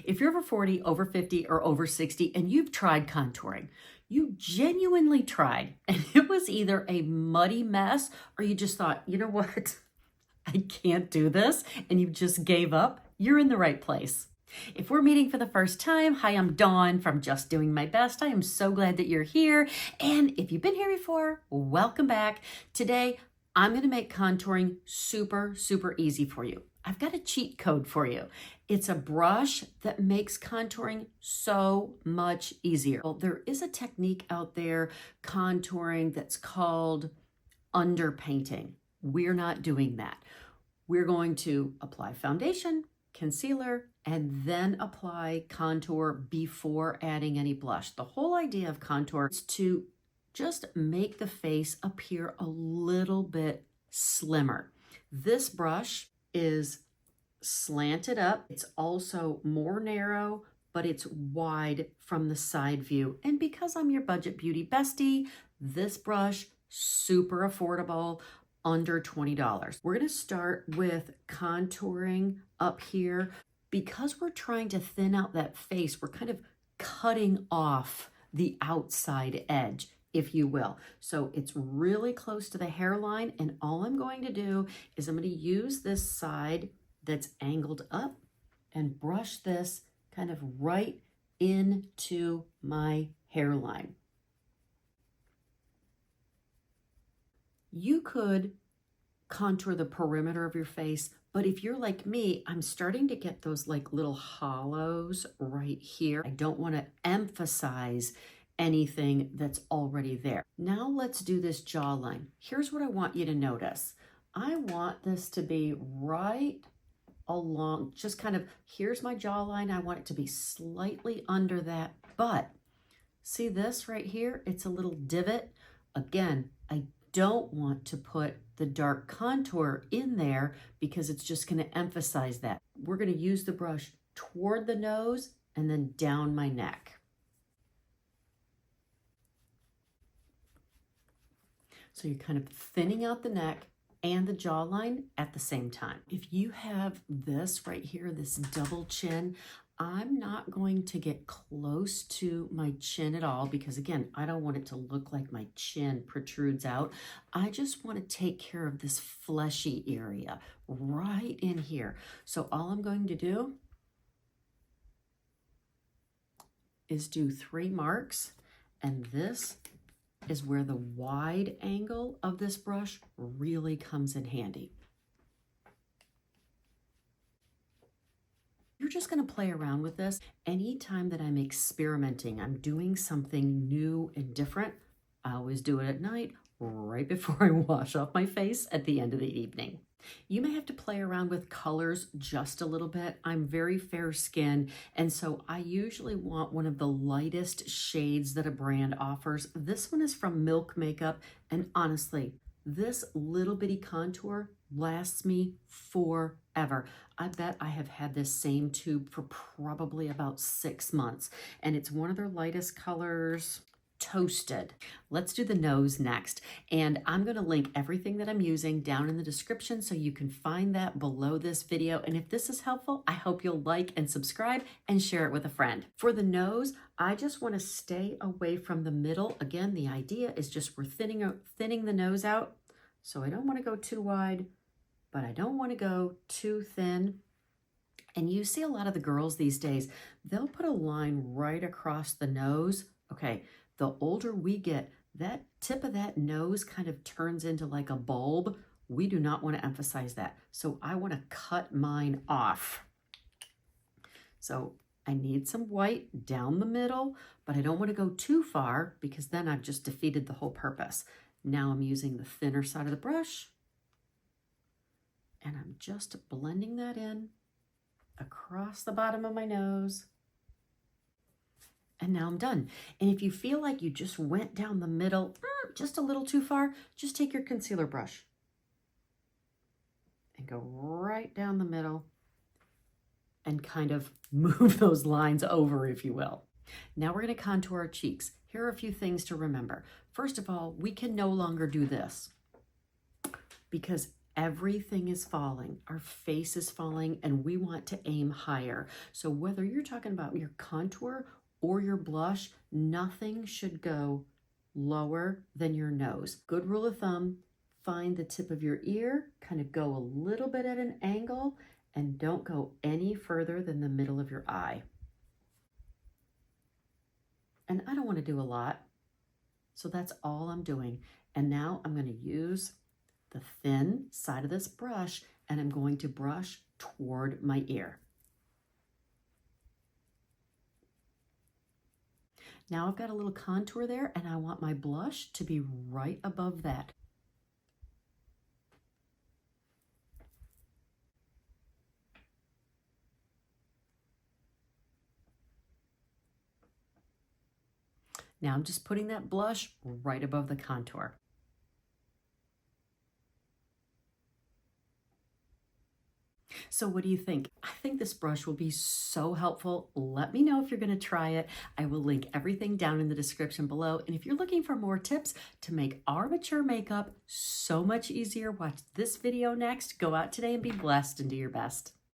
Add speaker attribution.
Speaker 1: If you're over 40, over 50, or over 60, and you've tried contouring, you genuinely tried, and it was either a muddy mess or you just thought, you know what, I can't do this, and you just gave up, you're in the right place. If we're meeting for the first time, hi, I'm Dawn from Just Doing My Best. I am so glad that you're here. And if you've been here before, welcome back. Today, I'm going to make contouring super, super easy for you. I've got a cheat code for you. It's a brush that makes contouring so much easier. Well, there is a technique out there, contouring, that's called underpainting. We're not doing that. We're going to apply foundation, concealer, and then apply contour before adding any blush. The whole idea of contour is to just make the face appear a little bit slimmer. This brush is slanted up. It's also more narrow, but it's wide from the side view. And because I'm your budget beauty bestie, this brush, super affordable, under $20. We're gonna start with contouring up here. Because we're trying to thin out that face, we're kind of cutting off the outside edge, if you will. So it's really close to the hairline, and all I'm going to do is I'm going to use this side that's angled up and brush this kind of right into my hairline. You could contour the perimeter of your face, but if you're like me, I'm starting to get those like little hollows right here. I don't want to emphasize anything that's already there. Now let's do this jawline. Here's what I want you to notice. I want this to be right along, just kind of, here's my jawline. I want it to be slightly under that, but see this right here? It's a little divot. Again, I don't want to put the dark contour in there because it's just going to emphasize that. We're going to use the brush toward the nose and then down my neck. So you're kind of thinning out the neck and the jawline at the same time. If you have this right here, this double chin, I'm not going to get close to my chin at all because, again, I don't want it to look like my chin protrudes out. I just want to take care of this fleshy area right in here. So all I'm going to do is do 3 marks, and this is where the wide angle of this brush really comes in handy. You're just going to play around with this. Anytime that I'm experimenting, I'm doing something new and different, I always do it at night, right before I wash off my face at the end of the evening. You may have to play around with colors just a little bit. I'm very fair skinned, and so I usually want one of the lightest shades that a brand offers. This one is from Milk Makeup, and honestly, this little bitty contour lasts me forever. I bet I have had this same tube for probably about 6 months, and it's one of their lightest colors, Toasted. Let's do the nose next, and I'm going to link everything that I'm using down in the description so you can find that below this video. And if this is helpful, I hope you'll like and subscribe and share it with a friend. For the nose, I just want to stay away from the middle. Again, the idea is just we're thinning the nose out, so I don't want to go too wide, but I don't want to go too thin. And you see a lot of the girls these days, they'll put a line right across the nose. Okay, the older we get, that tip of that nose kind of turns into like a bulb. We do not want to emphasize that. So I want to cut mine off. So I need some white down the middle, but I don't want to go too far because then I've just defeated the whole purpose. Now I'm using the thinner side of the brush, and I'm just blending that in across the bottom of my nose. And now I'm done. And if you feel like you just went down the middle just a little too far, just take your concealer brush and go right down the middle and kind of move those lines over, if you will. Now we're going to contour our cheeks. Here are a few things to remember. First of all, we can no longer do this because Everything is falling. Our face is falling, and we want to aim higher. So whether you're talking about your contour or your blush, nothing should go lower than your nose. Good rule of thumb, find the tip of your ear, kind of go a little bit at an angle, and don't go any further than the middle of your eye. And I don't want to do a lot, so that's all I'm doing. And now I'm going to use the thin side of this brush, and I'm going to brush toward my ear. Now I've got a little contour there, and I want my blush to be right above that. Now I'm just putting that blush right above the contour. So what do you think? I think this brush will be so helpful. Let me know if you're going to try it. I will link everything down in the description below. And if you're looking for more tips to make our mature makeup so much easier, watch this video next. Go out today and be blessed and do your best.